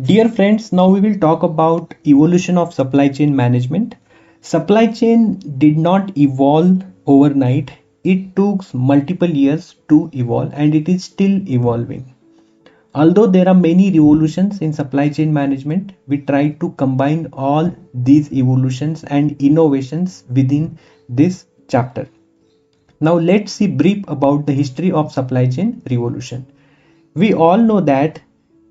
Dear friends, now we will talk about evolution of supply chain management. Supply chain did not evolve overnight. It took multiple years to evolve and it is still evolving. Although there are many revolutions in supply chain management, we try to combine all these evolutions and innovations within this chapter. Now let's see brief about the history of supply chain revolution. We all know that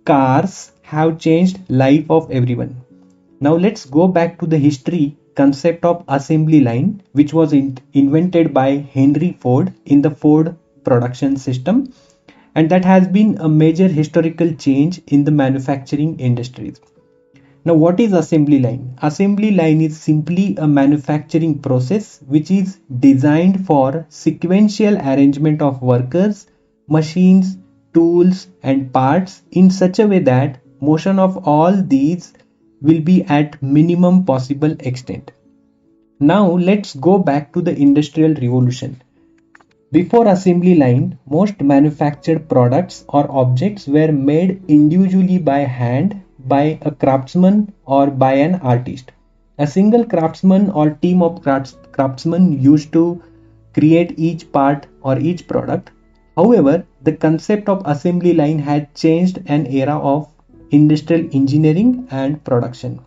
cars have changed life of everyone. Now let's go back to the history concept of assembly line, which was invented by Henry Ford in the Ford production system, and that has been a major historical change in the manufacturing industries. Now, what is assembly line? Assembly line is simply a manufacturing process which is designed for sequential arrangement of workers, machines, tools, and parts in such a way that motion of all these will be at minimum possible extent. Now, let's go back to the Industrial Revolution. Before assembly line, most manufactured products or objects were made individually by hand by a craftsman or by an artist. A single craftsman or team of craftsmen used to create each part or each product. However, the concept of assembly line had changed an era of industrial engineering and production.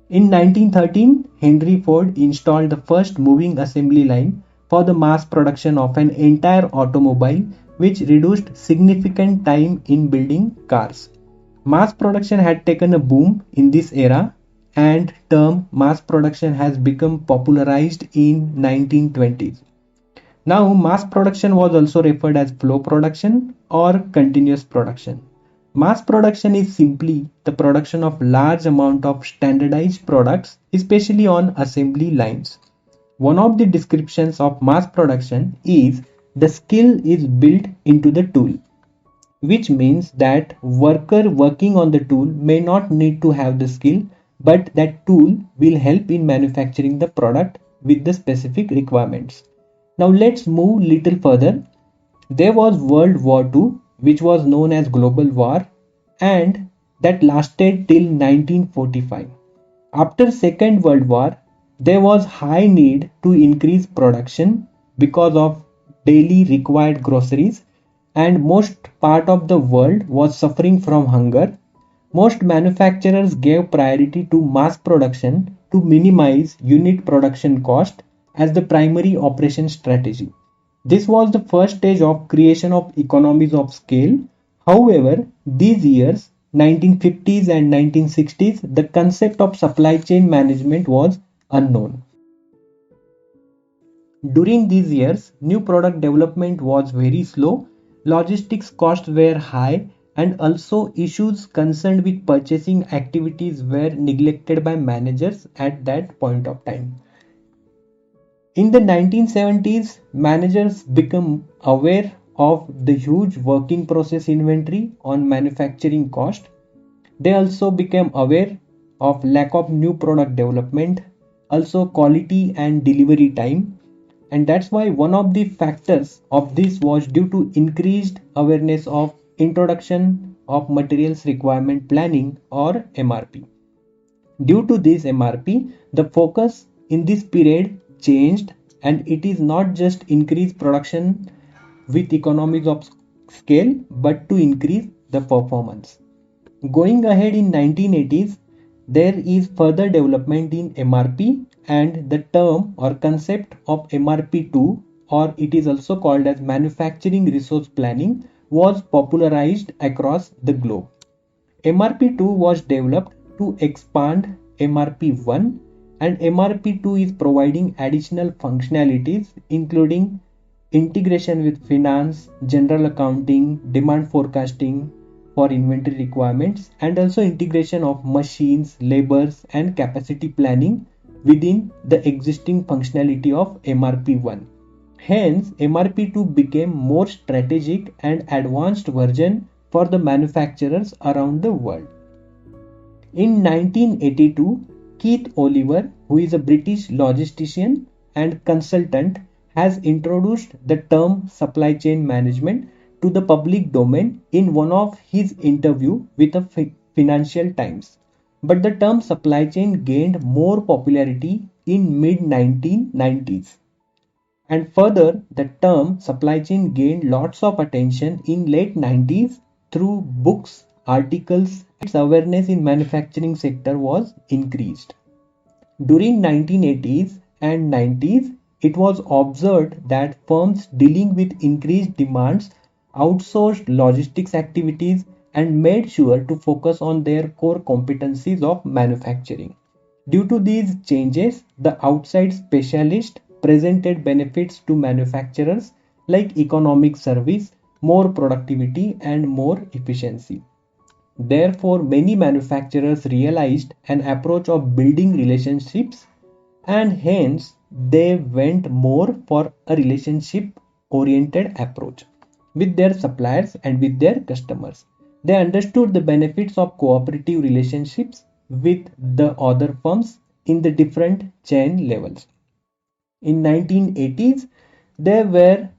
In 1913, Henry Ford installed the first moving assembly line for the mass production of an entire automobile, which reduced significant time in building cars. Mass production had taken a boom in this era, and term mass production has become popularized in 1920s. Now, mass production was also referred as flow production or continuous production. Mass production is simply the production of large amount of standardized products, especially on assembly lines. One of the descriptions of mass production is the skill is built into the tool, which means that worker working on the tool may not need to have the skill, but that tool will help in manufacturing the product with the specific requirements. Now let's move little further. There was World War II, which was known as Global War, and that lasted till 1945. After Second World War, there was high need to increase production because of daily required groceries, and most part of the world was suffering from hunger. Most manufacturers gave priority to mass production to minimize unit production cost as the primary operation strategy. This was the first stage of creation of economies of scale. However, these years 1950s and 1960s, the concept of supply chain management was unknown. During these years, new product development was very slow, logistics costs were high, and also issues concerned with purchasing activities were neglected by managers at that point of time. In the 1970s, managers became aware of the huge working process inventory on manufacturing cost. They also became aware of lack of new product development, also quality and delivery time, and that's why one of the factors of this was due to increased awareness of introduction of materials requirement planning or MRP. Due to this MRP, the focus in this period changed, and it is not just increase production with economies of scale but to increase the performance. Going ahead in 1980s, there is further development in MRP, and the term or concept of MRP II, or it is also called as manufacturing resource planning, was popularized across the globe. MRP II was developed to expand MRP I, and MRP II is providing additional functionalities including integration with finance, general accounting, demand forecasting for inventory requirements, and also integration of machines, labors, and capacity planning within the existing functionality of MRP I. Hence, MRP II became more strategic and advanced version for the manufacturers around the world. In 1982, Keith Oliver, who is a British logistician and consultant, has introduced the term supply chain management to the public domain in one of his interview with a Financial Times. But the term supply chain gained more popularity in mid 1990s. And further, the term supply chain gained lots of attention in late 90s through books, articles, its awareness in manufacturing sector was increased. During 1980s and 90s, it was observed that firms dealing with increased demands outsourced logistics activities and made sure to focus on their core competencies of manufacturing. Due to these changes, the outside specialist presented benefits to manufacturers like economic service, more productivity, and more efficiency. Therefore, many manufacturers realized an approach of building relationships and hence they went more for a relationship oriented approach with their suppliers and with their customers. They understood the benefits of cooperative relationships with the other firms in the different chain levels. In 1980s, there were